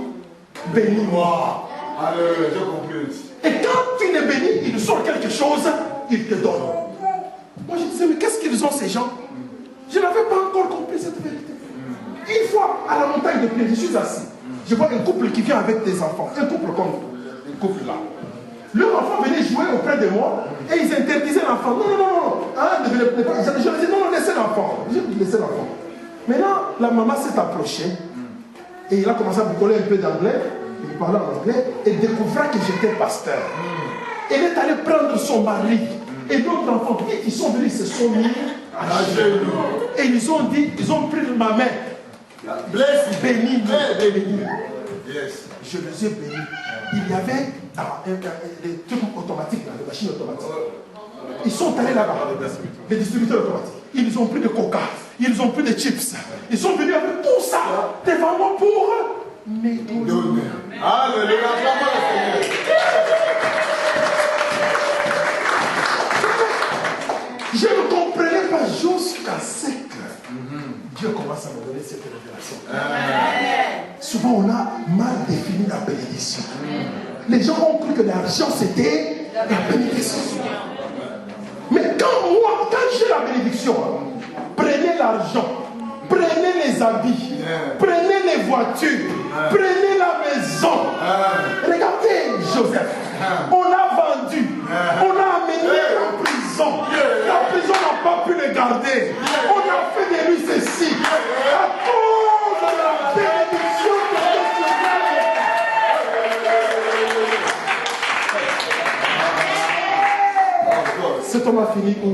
bénis-moi. J'ai compris. Et quand tu les bénis, il sort quelque chose, il te donne. Moi je disais, mais qu'est-ce qu'ils ont ces gens? Je n'avais pas encore compris cette vérité. Une fois, à la montagne de Pied, je suis assis. Je vois un couple qui vient avec des enfants. Un couple comme un couple là. Leur enfant venait jouer auprès de moi et ils interdisaient l'enfant. Non, non, non, non. Hein, je leur disais, non, non, laissez l'enfant. Je laissais l'enfant. Maintenant, la maman s'est approchée et il a commencé à bricoler un peu d'anglais. Il parlait en anglais et découvra que j'étais pasteur. Elle est allée prendre son mari et d'autres enfants. Dès qu'ils sont venus, ils se sont mis à genoux. Et ils ont dit, ils ont pris ma main. Bless, béni, béni. Yes. Je les ai bénis. Il y avait des trucs automatiques, des machines automatiques. Ils sont allés là-bas, les distributeurs automatiques. Ils ont pris de coca, ils ont pris de chips. Ils sont venus avec tout ça devant moi pour m'aider. Alléluia. Je ne comprenais pas jusqu'à ce que Dieu commence à me donner cette révélation. Souvent, on a mal défini la bénédiction. Les gens ont cru que l'argent, c'était la bénédiction. Mais quand j'ai la bénédiction, prenez l'argent, prenez les habits, prenez les voitures, prenez la maison. Regardez Joseph, on l'a vendu, on l'a amené en prison. La prison n'a pas pu le garder. On a fait de lui ceci. À cause de la bénédiction de Dieu. Cet homme a fini où?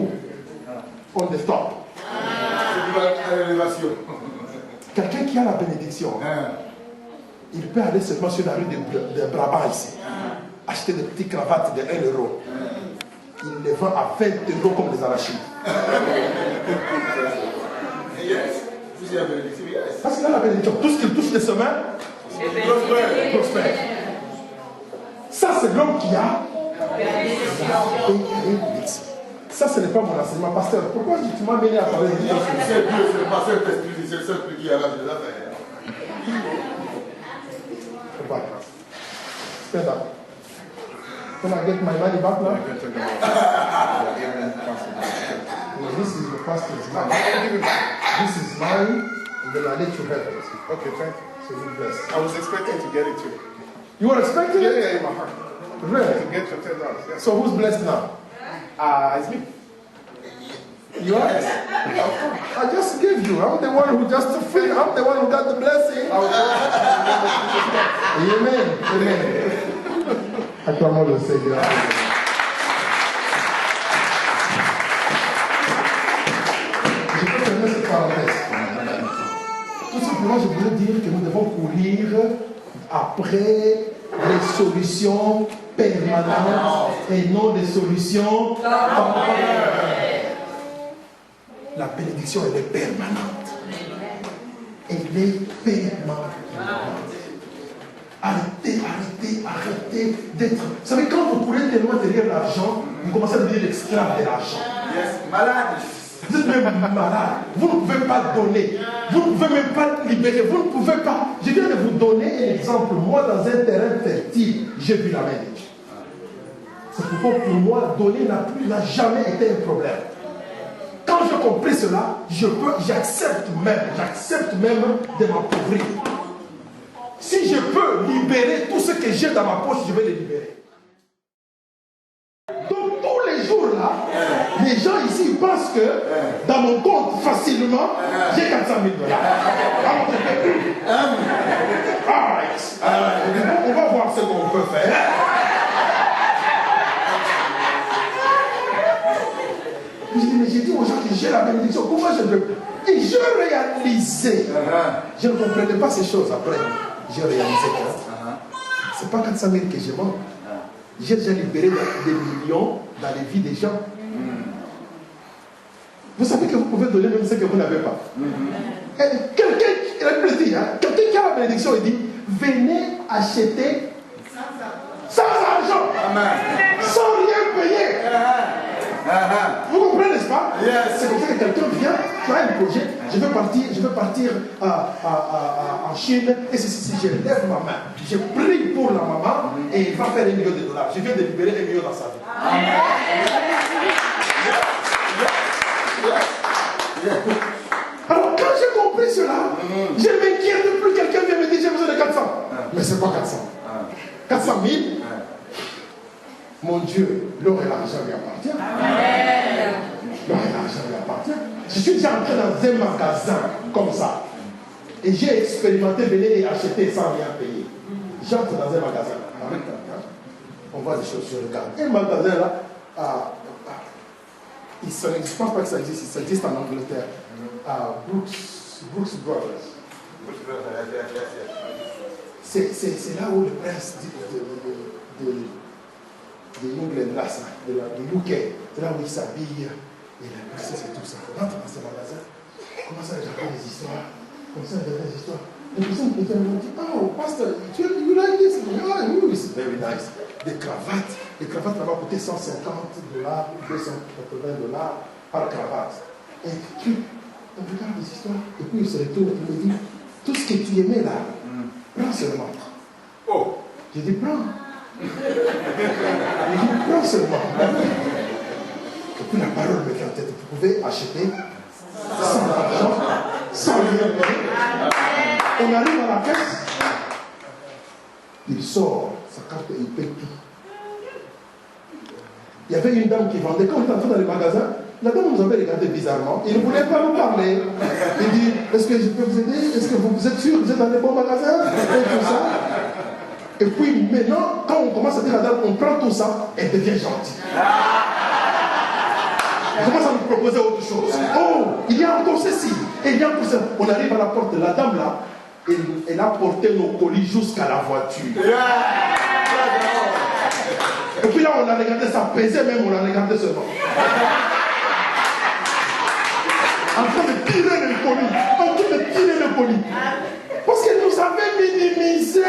On the top. Quelqu'un qui a la bénédiction, il peut aller seulement sur la rue de Brabant ici, acheter des petites cravates de 1 euro. Il les vend à 20 euros comme des arachides. Parce qu'il a la bénédiction. Tout ce qu'il touche de ses mains prospère. Ça, c'est l'homme qui a la bénédiction. Ça, ce n'est pas mon enseignement, pasteur. Pourquoi tu m'as mené à parler de Dieu? C'est Dieu, c'est pas cet esprit, c'est le seul qui arrange les affaires. Stand up. Can I get my money back now? This is your pastor's money. This is mine, and then I let you have it. Okay, thank you. So you bless. I was expecting to get it too. You were expecting it? Yeah, in my heart. Really? To get your $10. Yeah. So who's blessed now? It's me. You are? I just gave you. I'm the one who just feel. I'm the one who got the blessing. Amen. Amen. Acclamons le Seigneur. Je peux fermer cette parenthèse. Tout simplement, je voulais dire que nous devons courir après les solutions permanentes et non des solutions temporaires. La bénédiction, elle est permanente. Elle est permanente. Arrêtez d'être... Vous savez, quand vous courez tellement derrière l'argent, vous commencez à devenir l'esclave de l'argent. Yes, malade. Vous êtes même malade. Vous ne pouvez pas donner. Vous ne pouvez même pas libérer. Vous ne pouvez pas... Je viens de vous donner un exemple. Moi, dans un terrain fertile, j'ai vu la main de Dieu. C'est pourquoi pour moi, donner n'a jamais été un problème. Quand j'ai compris cela, j'accepte même de m'appauvrir. Si je peux libérer tout ce que j'ai dans ma poche, je vais le libérer. Donc tous les jours là, les gens ici pensent que dans mon compte facilement, j'ai 400 000 $. On va voir ce qu'on peut faire. J'ai dit aux gens que j'ai la bénédiction. Comment je peux? Et je réalisais. Je ne comprenais pas ces choses après. J'ai réalisé que ce n'est pas 400 000 que je manque. J'ai déjà libéré des millions dans les vies des gens. Vous savez que vous pouvez donner même ce que vous n'avez pas. Quelqu'un qui a la bénédiction, il dit, venez acheter sans argent, sans rien payer. Vous comprenez, n'est-ce pas? C'est comme ça que quelqu'un vient, tu as un projet, je veux partir en Chine, et si je lève ma main, je prie pour la maman, et il va faire $1 million. Je viens de libérer $1 million dans sa vie. Alors quand j'ai compris cela, je m'inquiète plus, quelqu'un vient me dire j'ai besoin de 400. Mais c'est pas 400. 400 000. Mon Dieu, l'or et l'argent lui appartient. L'or et l'argent lui appartient. Je suis déjà entré dans un magasin comme ça. Et j'ai expérimenté venir et acheter sans rien payer. J'entre dans un magasin avec quelqu'un. On voit des choses sur le cadre. Et le magasin là, je ne pense pas que ça existe en Angleterre. Brooks Brothers. C'est là où le prince de England, là, de UK, c'est là où il s'habille, et la princesse et tout ça. On rentre dans ce magasin, on commence à regarder des histoires, comme ça, des histoires. La personne qui était là me dit, oh, pastor, you like this? Oh, it's very nice. Des cravates. Les cravates là-bas coûtaient $150, $280 par cravate. Et puis, on regarde des histoires, et puis il se retourne et il me dit, tout ce que tu aimais là, prends seulement. Oh, j'ai dit, prends. Il dit, prends seulement. Et puis la parole me vient en tête, vous pouvez acheter sans argent, sans rien payer. On arrive à la caisse, il sort sa carte et il paye tout. Il y avait une dame qui vendait, quand on est entré dans le magasin, la dame nous avait regardé bizarrement, il ne voulait pas nous parler. Il dit, est-ce que je peux vous aider? Est-ce que vous êtes sûr que vous êtes dans les bons magasins? Et tout ça. Et puis maintenant, quand on commence à dire à la dame, on prend tout ça, elle devient gentille. On commence à nous proposer autre chose. Oh, il y a encore ceci, et il y a encore ça. On arrive à la porte de la dame là, elle a porté nos colis jusqu'à la voiture. Et puis là, on a regardé, ça pesait même, on a regardé seulement. En train de tirer les colis. En train de tirer les colis. Parce qu'elle nous avait minimisé.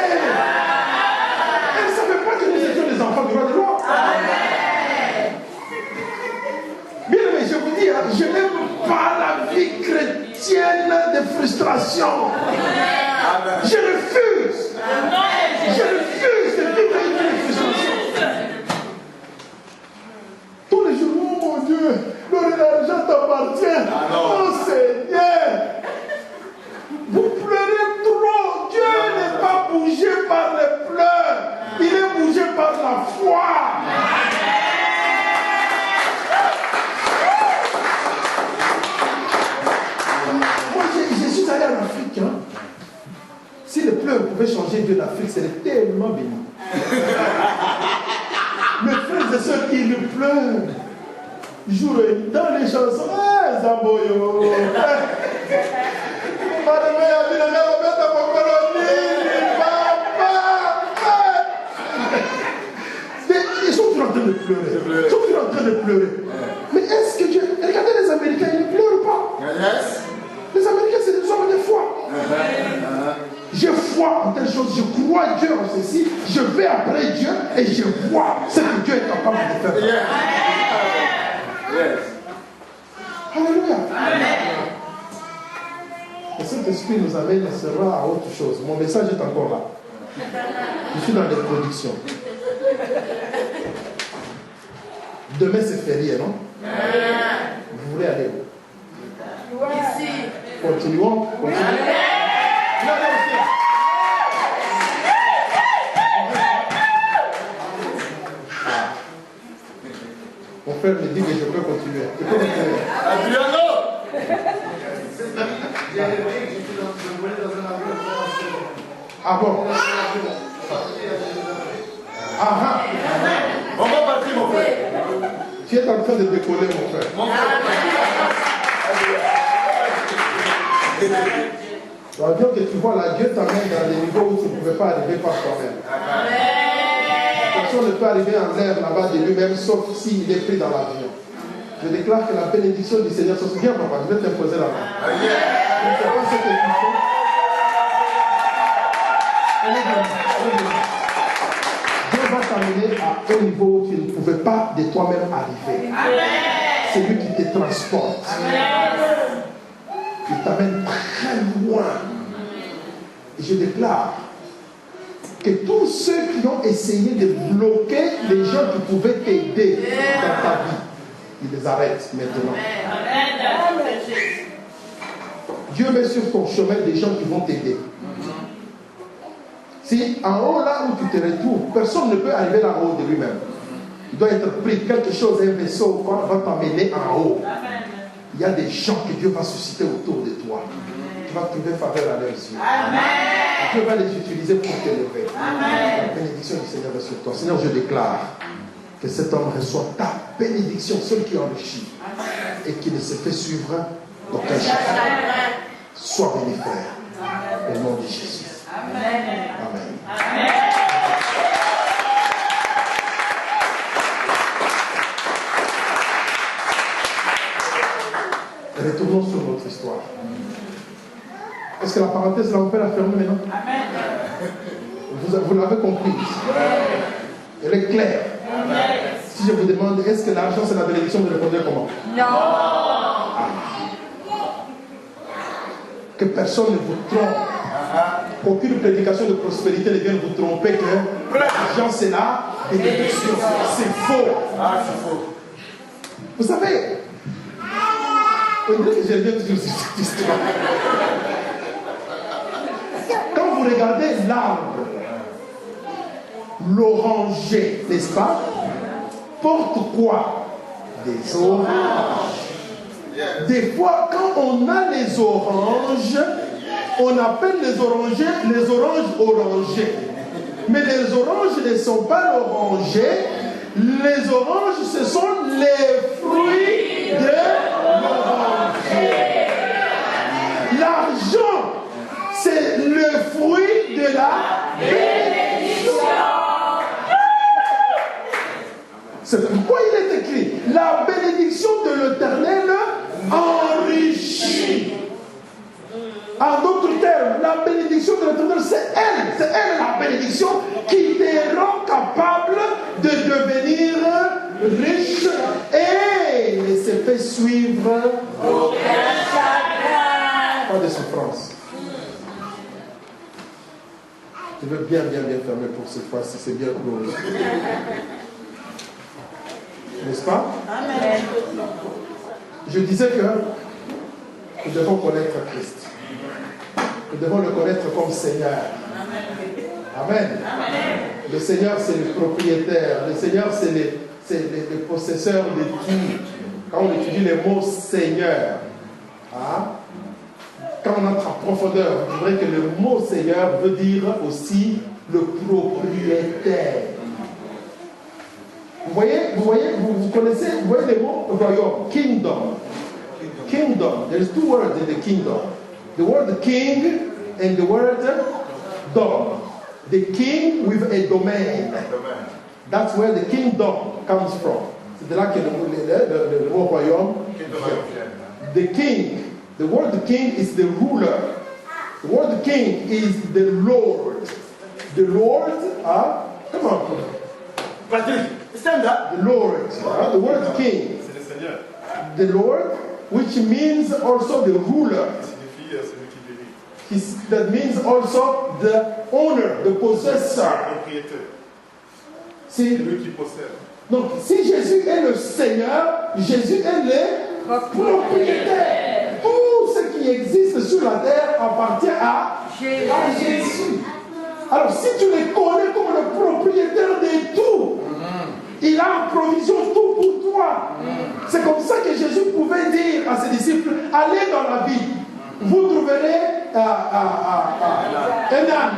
Elle ne savait pas que nous étions des enfants du roi de loi. Bien aimé, je vous dis, je n'aime pas la vie chrétienne de frustration. Je refuse. Je refuse de vivre une vie de frustration. Tous les jours, oh mon Dieu, l'argent t'appartient. Oh Seigneur, vous pleurez trop. Dieu n'est pas bougé par les pleurs, il est bougé par la foi. Moi, je suis allé en Afrique. Hein. Si les pleurs pouvaient changer Dieu d'Afrique, serait tellement béni. Mes frères et sœurs, ils pleurent. Jouent dans les chansons. Eh, Zamboyo. Ils sont toujours en train de pleurer. Ils sont toujours en train de pleurer. Mais est-ce que Dieu. Regardez les Américains, ils ne pleurent pas. Les Américains, c'est des hommes de foi. Je foi en telle chose, je crois Dieu en ceci, je vais après Dieu et je vois ce que Dieu est capable de faire. Alléluia. Le Saint-Esprit nous amène sera à autre chose. Mon message est encore là. Je suis dans les productions. Demain c'est férié, non? Vous voulez aller où? Ici. Continuons. Mon frère me dit que je peux continuer. Je peux continuer. Adriano! Ah bon? Ah. On va partir, mon frère. Tu es en train de décoller, mon frère. L'avion que tu vois là, Dieu t'amène dans des niveaux où tu ne pouvais pas arriver par toi-même. Personne ne peut arriver en l'air là-bas de lui-même, sauf s'il est pris dans l'avion. Je déclare que la bénédiction du Seigneur se souvient, papa, je vais t'imposer la main. Je ne sais pas ce que tu fais. Dieu va t'amener à un niveau où tu ne pouvais pas de toi-même arriver. C'est lui qui te transporte. Il t'amène très loin. Et je déclare que tous ceux qui ont essayé de bloquer les gens qui pouvaient t'aider dans ta vie, ils les arrêtent maintenant. Dieu met sur ton chemin des gens qui vont t'aider. Si en haut, là où tu te retrouves, personne ne peut arriver là-haut de lui-même. Il doit être pris, quelque chose, un vaisseau, va t'amener en haut. Il y a des gens que Dieu va susciter autour de toi. Tu vas trouver faveur à leurs yeux. Dieu va les utiliser pour t'élever. La bénédiction du Seigneur est sur toi. Seigneur, je déclare que cet homme reçoit ta bénédiction, celle qui enrichit, et qui ne se fait suivre d'aucun chacun. Sois béni, frère, au nom de Jésus. Amen. Retournons sur notre histoire. Est-ce que la parenthèse là, on peut la fermer maintenant? Vous l'avez compris. Elle est claire. Si je vous demande, est-ce que l'argent c'est la bénédiction, vous répondez comment? Non. Que personne ne vous trompe. Qu'aucune prédication de prospérité ne vienne vous tromper que l'argent c'est la bénédiction. C'est faux. C'est faux. Vous savez, on dirait que je reviens toujours sur cette histoire. Quand vous regardez l'arbre, l'oranger, n'est-ce pas, porte quoi? Des oranges. Des fois, quand on a les oranges, on appelle les oranges orangées. Mais les oranges ne sont pas orangées. Les oranges, ce sont les fruits de l'oranger. L'argent, c'est le fruit de la bénédiction. C'est pourquoi il est écrit, la bénédiction de l'Éternel enrichit. En d'autres termes, la bénédiction de l'Éternel, c'est elle la bénédiction qui te rend capable de devenir riche et ne se fait suivre aucun chagrin. Pas de souffrance. Je veux bien fermer pour cette fois-ci, c'est bien clos. N'est-ce pas? Amen. Je disais que nous devons connaître Christ. Nous devons le connaître comme Seigneur. Amen. Amen. Le Seigneur, c'est le propriétaire. Le Seigneur, c'est le possesseur de tout. Quand on étudie les mots Seigneur, quand on entre en profondeur, vous verrez que le mot Seigneur veut dire aussi le propriétaire. Vous connaissez, vous voyez les mots royaume, kingdom. Kingdom. There is two words in the kingdom. The word king and the word dom. The king with a domain. That's where the kingdom comes from. C'est de là que le mot royaume. The king. The word king is the ruler. The word king is the Lord. The Lord, come on. Patrick, stand up. The Lord. The word king. C'est le Seigneur. The Lord, which means also the ruler. That means also the owner, the possessor. C'est lui qui possède. Donc, si Jésus est le Seigneur, Jésus est le propriétaire. Tout ce qui existe sur la terre appartient à Jésus. Alors, si tu le connais comme le propriétaire de tout, il a en provision tout pour toi. C'est comme ça que Jésus pouvait dire à ses disciples, allez dans la ville. Vous trouverez un âne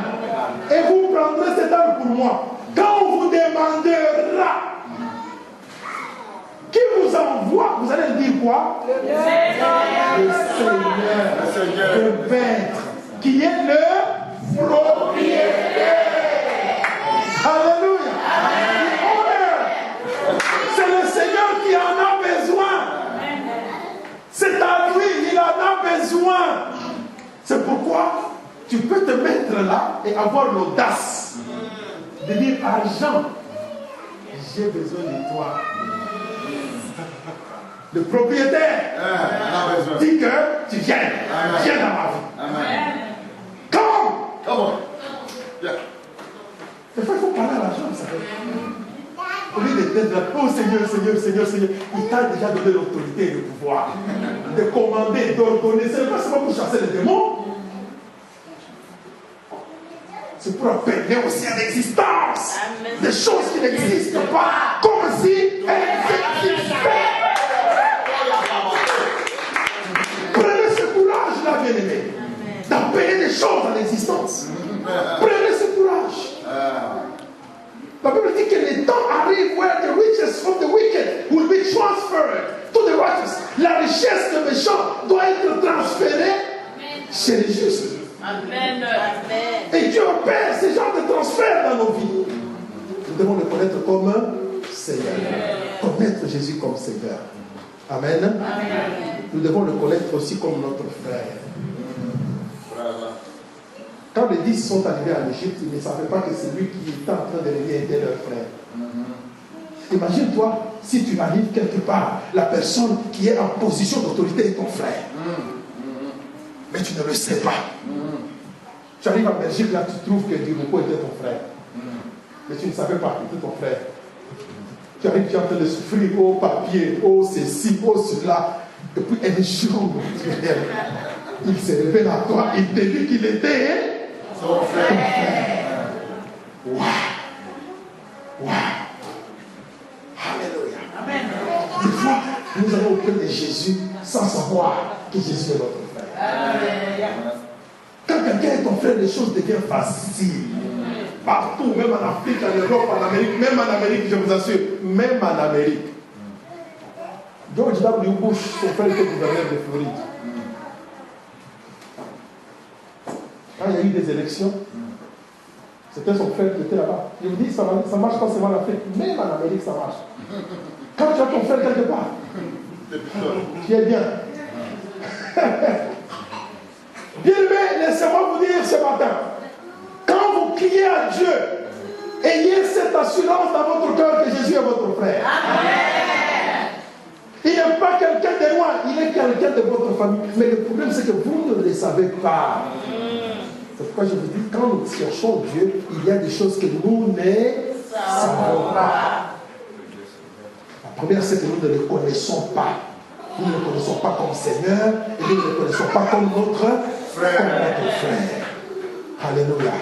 et vous prendrez cet âne pour moi. Quand on vous demandera qui vous envoie, vous allez dire quoi? Le Seigneur, le Maître, qui est le propriétaire. Alléluia. être là et avoir l'audace de dire argent, j'ai besoin de toi. Le propriétaire dit que tu viens dans ma vie. Come. Des fois, il faut parler à l'argent, vous savez. Au lieu d'être là, oh Seigneur, il t'a déjà donné l'autorité et le pouvoir de commander, d'ordonner. Ce n'est pas seulement pour chasser les démons. C'est pour appeler aussi à l'existence des choses qui n'existent pas, comme si elles existaient. Prenez ce courage-là, bien-aimé, d'appeler des choses à l'existence. Prenez ce courage. La Bible dit que les temps arrivent where the riches of the wicked will be transferred to the righteous. La richesse des méchants doit être transférée chez les justes. Amen. Et Dieu opère ce genre de transfert dans nos vies. Nous devons le connaître comme Seigneur. Connaître Jésus comme Seigneur. Amen. Nous devons le connaître aussi comme notre frère. Quand les 10 sont arrivés en Égypte, ils ne savaient pas que c'est lui qui était en train de venir aider leur frère. Imagine-toi, si tu arrives quelque part, la personne qui est en position d'autorité est ton frère. Mais tu ne le sais pas. Tu arrives en Belgique, là, tu trouves que Diroko était ton frère. Mais tu ne savais pas qu'il était ton frère. Tu arrives, tu es en train de souffrir au papier, au ceci, au cela. Et puis, un jour, il s'est révélé à toi, il te dit qu'il était ton frère. Waouh! Alléluia. Amen. Des fois, nous allons auprès de Jésus sans savoir que Jésus est notre frère. Quand quelqu'un est ton frère, les choses deviennent faciles. Partout, même en Afrique, en Europe, en Amérique, même en Amérique, je vous assure, même en Amérique. George W. Bush, son frère était gouverneur de Floride. Quand il y a eu des élections, c'était son frère qui était là-bas. Je vous dis, ça marche pas seulement en Afrique, même en Amérique, ça marche. Quand tu as ton frère quelque part, tu es bien. Bien-aimé, laissez-moi vous dire ce matin, quand vous criez à Dieu, ayez cette assurance dans votre cœur que Jésus est votre frère. Amen. Il n'est pas quelqu'un de loin, il est quelqu'un de votre famille. Mais le problème, c'est que vous ne le savez pas. C'est pourquoi je vous dis, quand nous cherchons Dieu, il y a des choses que nous ne savons pas. La première, c'est que nous ne le connaissons pas. Nous ne le connaissons pas comme Seigneur et nous ne le connaissons pas comme notre frère. Alléluia.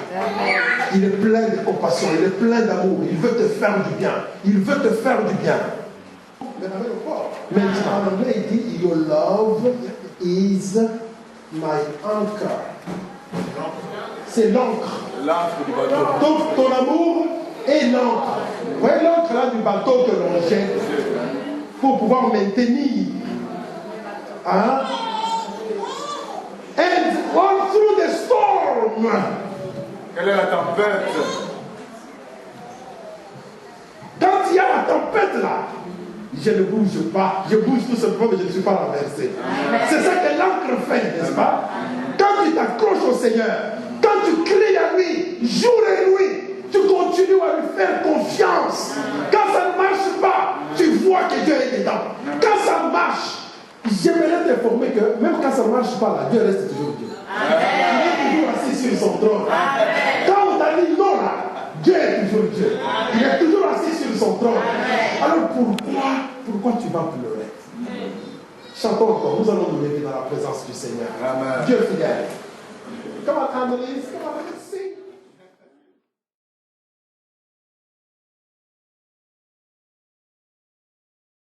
Il est plein de compassion, il est plein d'amour, il veut te faire du bien. Il veut te faire du bien. Mais en anglais, il dit, your love is my anchor. C'est l'encre. Donc ton amour est l'encre. Vous voyez l'encre là du bateau que l'on jette pour pouvoir maintenir. Hein? And all through the storm. Quelle est la tempête? Quand il y a la tempête là, je ne bouge pas. Je bouge tout simplement, mais je ne suis pas renversé. C'est ça que l'encre fait, n'est-ce pas? Quand tu t'accroches au Seigneur, quand tu cries à lui, jour et nuit, tu continues à lui faire confiance. Quand ça ne marche pas, tu vois que Dieu est dedans. Quand ça marche, j'aimerais t'informer que même quand ça ne marche pas, là, Dieu reste toujours Dieu. Il est toujours assis sur son trône. Quand on t'a dit non, là, Dieu est toujours Dieu. Il est toujours assis sur son trône. Alors pourquoi tu vas pleurer? Chantons encore, nous allons nous lever dans la présence du Seigneur. Amen. Dieu fidèle. Come on, Annelise. Come on, Annelise.